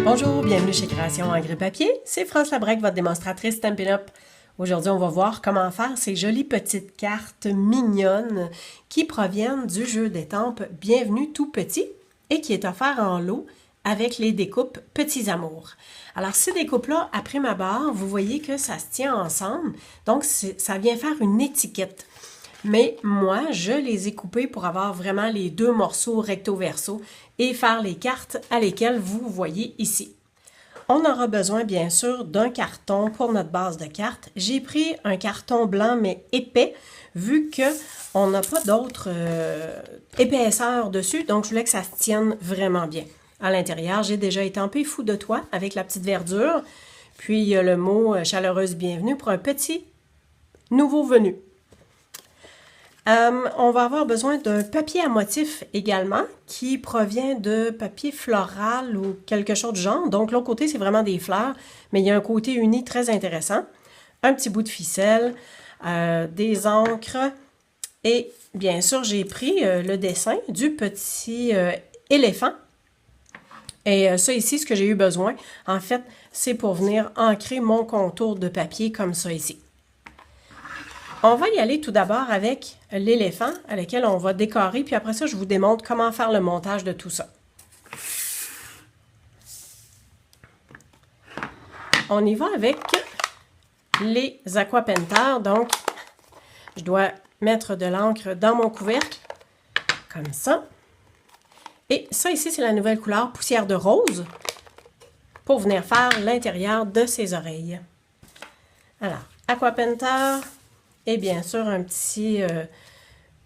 Bonjour, bienvenue chez Création Engrais Papier. C'est France Labrec, votre démonstratrice Stampin' Up. Aujourd'hui, on va voir comment faire ces jolies petites cartes mignonnes qui proviennent du jeu d'étampes Bienvenue tout petit et qui est offert en lot avec les découpes Petits Amours. Alors, ces découpes-là, à prime abord, vous voyez que ça se tient ensemble, donc ça vient faire une étiquette. Mais moi, je les ai coupées pour avoir vraiment les deux morceaux recto-verso et faire les cartes à lesquelles vous voyez ici. On aura besoin, bien sûr, d'un carton pour notre base de cartes. J'ai pris un carton blanc, mais épais, vu qu'on n'a pas d'autre épaisseur dessus, donc je voulais que ça se tienne vraiment bien. À l'intérieur, j'ai déjà étampé Fou de toi avec la petite verdure, puis il y a le mot chaleureuse bienvenue pour un petit nouveau venu. On va avoir besoin d'un papier à motif également qui provient de papier floral ou quelque chose du genre. Donc, l'autre côté, c'est vraiment des fleurs, mais il y a un côté uni très intéressant. Un petit bout de ficelle, des encres et bien sûr, j'ai pris le dessin du petit éléphant. Et ça ici, ce que j'ai eu besoin, en fait, c'est pour venir ancrer mon contour de papier comme ça ici. On va y aller tout d'abord avec l'éléphant à lequel on va décorer, puis après ça, je vous démontre comment faire le montage de tout ça. On y va avec les Aqua Painter, donc je dois mettre de l'encre dans mon couvercle, comme ça. Et ça ici, c'est la nouvelle couleur poussière de rose pour venir faire l'intérieur de ses oreilles. Alors, Aqua Painter. Et bien sûr, un petit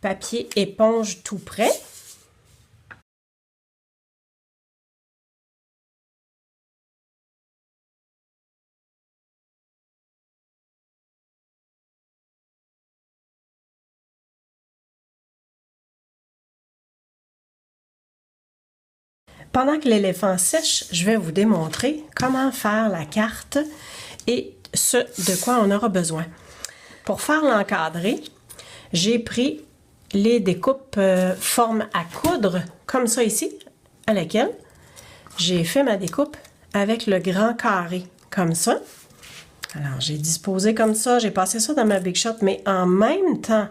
papier éponge tout prêt. Pendant que l'éléphant sèche, je vais vous démontrer comment faire la carte et ce de quoi on aura besoin. Pour faire l'encadré, j'ai pris les découpes forme à coudre, comme ça ici, à laquelle j'ai fait ma découpe avec le grand carré, comme ça. Alors, j'ai disposé comme ça, j'ai passé ça dans ma Big Shot, mais en même temps,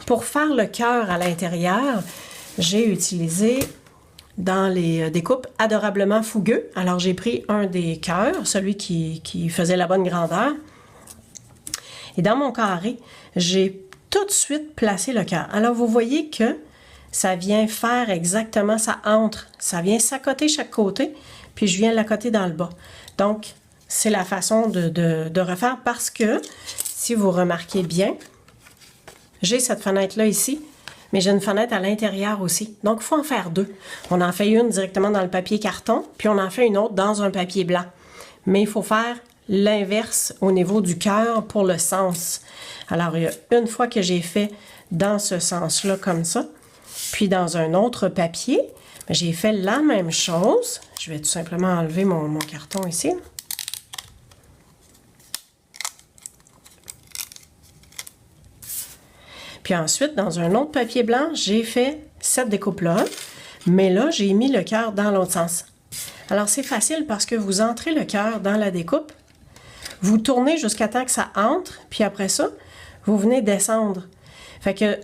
pour faire le cœur à l'intérieur, j'ai utilisé dans les découpes Adorablement Fougueux. Alors, j'ai pris un des cœurs, celui qui faisait la bonne grandeur. Et dans mon carré, j'ai tout de suite placé le cœur. Alors, vous voyez que ça vient faire exactement, ça entre, ça vient s'accoter chaque côté, puis je viens l'accoter dans le bas. Donc, c'est la façon de refaire parce que, si vous remarquez bien, j'ai cette fenêtre-là ici, mais j'ai une fenêtre à l'intérieur aussi. Donc, il faut en faire deux. On en fait une directement dans le papier carton, puis on en fait une autre dans un papier blanc. Mais il faut faire l'inverse au niveau du cœur pour le sens. Alors, il y a une fois que j'ai fait dans ce sens-là comme ça, puis dans un autre papier, j'ai fait la même chose. Je vais tout simplement enlever mon carton ici. Puis ensuite, dans un autre papier blanc, j'ai fait cette découpe-là, mais là, j'ai mis le cœur dans l'autre sens. Alors, c'est facile parce que vous entrez le cœur dans la découpe, vous tournez jusqu'à temps que ça entre, puis après ça, vous venez descendre. Fait que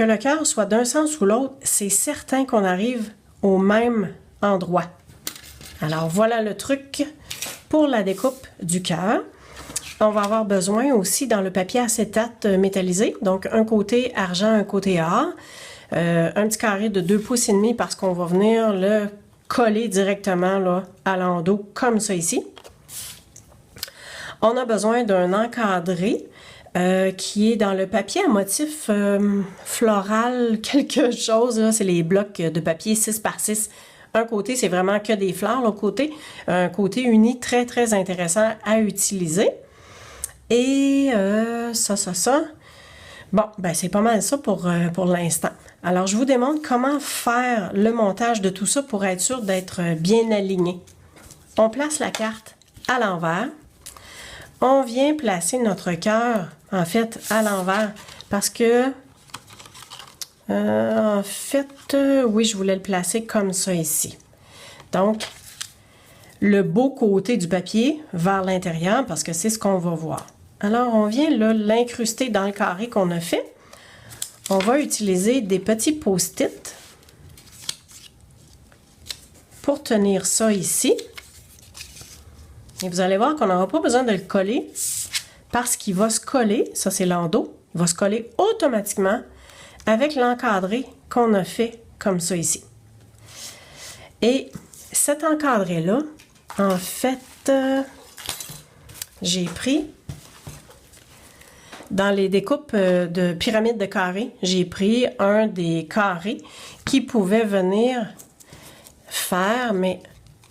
le cœur soit d'un sens ou l'autre, c'est certain qu'on arrive au même endroit. Alors, voilà le truc pour la découpe du cœur. On va avoir besoin aussi dans le papier acétate métallisé, donc un côté argent, un côté or, un petit carré de 2,5 pouces parce qu'on va venir le coller directement là, à l'endos, comme ça ici. On a besoin d'un encadré qui est dans le papier à motif floral, quelque chose. C'est les blocs de papier 6 par 6. Un côté, c'est vraiment que des fleurs. L'autre côté, un côté uni très, très intéressant à utiliser. Et ça. Bon, ben c'est pas mal ça pour l'instant. Alors, je vous démontre comment faire le montage de tout ça pour être sûr d'être bien aligné. On place la carte à l'envers. On vient placer notre cœur, en fait, à l'envers parce que, oui, je voulais le placer comme ça ici. Donc, le beau côté du papier vers l'intérieur parce que c'est ce qu'on va voir. Alors, on vient là l'incruster dans le carré qu'on a fait. On va utiliser des petits post-it pour tenir ça ici. Et vous allez voir qu'on n'aura pas besoin de le coller parce qu'il va se coller, ça c'est l'endos, il va se coller automatiquement avec l'encadré qu'on a fait comme ça ici. Et cet encadré-là, en fait, j'ai pris, dans les découpes de pyramides de carrés, j'ai pris un des carrés qui pouvait venir faire, mais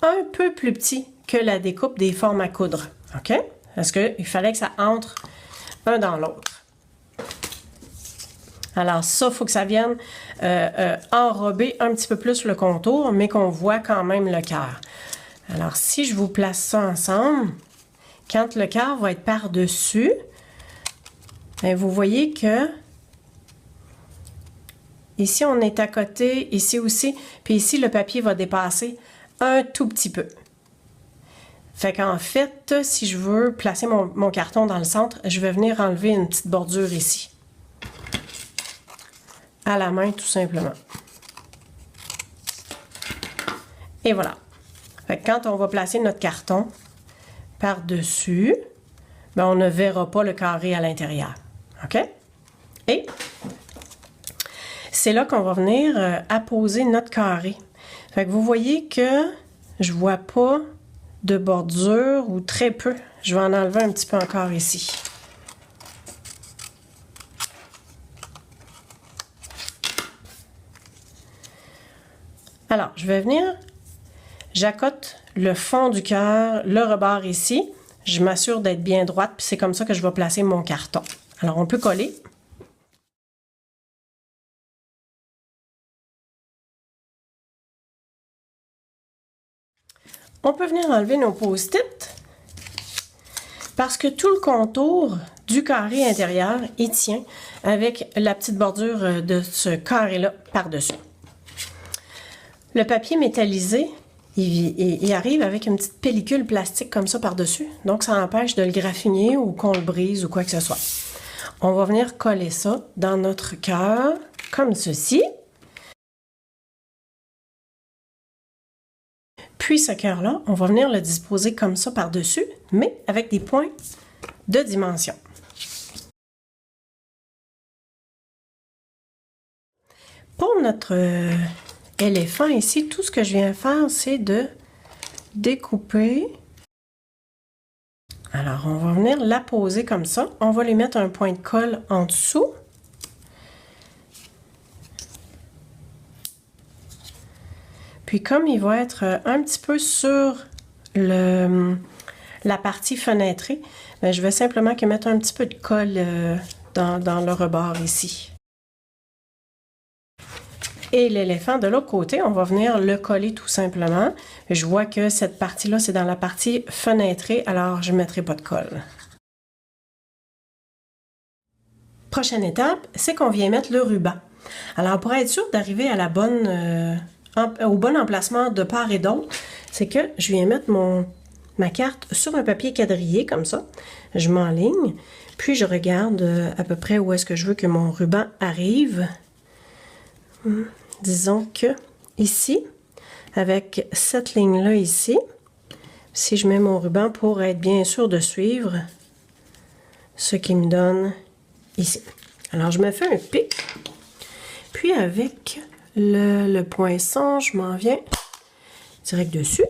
un peu plus petit que la découpe des formes à coudre. OK? Parce qu'il fallait que ça entre un dans l'autre. Alors ça, il faut que ça vienne enrober un petit peu plus le contour, mais qu'on voit quand même le cœur. Alors si je vous place ça ensemble, quand le cœur va être par-dessus, vous voyez que ici on est à côté, ici aussi, puis ici le papier va dépasser un tout petit peu. Fait qu'en fait, si je veux placer mon carton dans le centre, je vais venir enlever une petite bordure ici. À la main, tout simplement. Et voilà. Fait que quand on va placer notre carton par-dessus, ben on ne verra pas le carré à l'intérieur. OK? Et c'est là qu'on va venir apposer notre carré. Fait que vous voyez que je vois pas de bordure ou très peu. Je vais en enlever un petit peu encore ici. Alors, je vais venir, j'accote le fond du cœur, le rebord ici. Je m'assure d'être bien droite, puis c'est comme ça que je vais placer mon carton. Alors, on peut coller. On peut venir enlever nos post-it parce que tout le contour du carré intérieur, il tient avec la petite bordure de ce carré-là par-dessus. Le papier métallisé, il arrive avec une petite pellicule plastique comme ça par-dessus. Donc, ça empêche de le graffiner ou qu'on le brise ou quoi que ce soit. On va venir coller ça dans notre cœur, comme ceci. Puis, ce cœur-là, on va venir le disposer comme ça par-dessus, mais avec des points de dimension. Pour notre éléphant ici, tout ce que je viens faire, c'est de découper. Alors, on va venir la poser comme ça. On va lui mettre un point de colle en dessous. Puis, comme il va être un petit peu sur la partie fenêtrée, bien, je vais simplement que mettre un petit peu de colle dans le rebord ici. Et l'éléphant de l'autre côté, on va venir le coller tout simplement. Je vois que cette partie-là, c'est dans la partie fenêtrée, alors je ne mettrai pas de colle. Prochaine étape, c'est qu'on vient mettre le ruban. Alors, pour être sûr d'arriver à la bonne, au bon emplacement de part et d'autre, c'est que je viens mettre ma carte sur un papier quadrillé, comme ça. Je m'enligne, puis je regarde à peu près où est-ce que je veux que mon ruban arrive. Disons que ici, avec cette ligne-là ici, si je mets mon ruban pour être bien sûr de suivre ce qui me donne ici. Alors, je me fais un pic, puis avec le poinçon, je m'en viens direct dessus.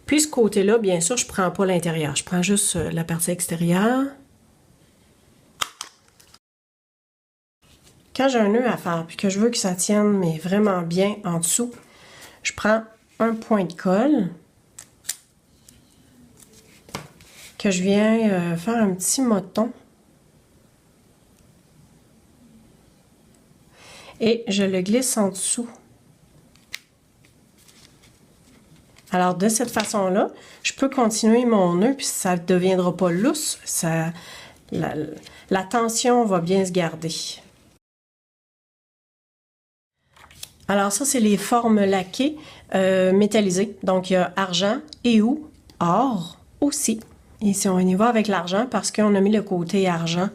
Puis ce côté-là, bien sûr, je ne prends pas l'intérieur, je prends juste la partie extérieure. Quand j'ai un nœud à faire puis que je veux que ça tienne mais vraiment bien en dessous, je prends un point de colle que je viens faire un petit moton et je le glisse en dessous. Alors de cette façon-là, je peux continuer mon nœud puis ça ne deviendra pas lousse, la tension va bien se garder. Alors ça, c'est les formes laquées métallisées. Donc, il y a argent et ou or aussi. Et si on y va avec l'argent, parce qu'on a mis le côté argent.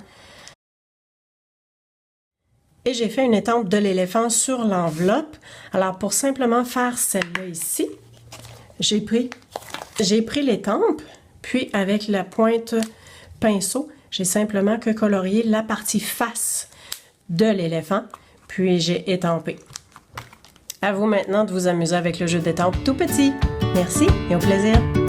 Et j'ai fait une étampe de l'éléphant sur l'enveloppe. Alors, pour simplement faire celle-là ici, j'ai pris l'étampe, puis avec la pointe pinceau, j'ai simplement que colorié la partie face de l'éléphant, puis j'ai étampé. À vous maintenant de vous amuser avec le jeu d'étampe tout petit. Merci et au plaisir!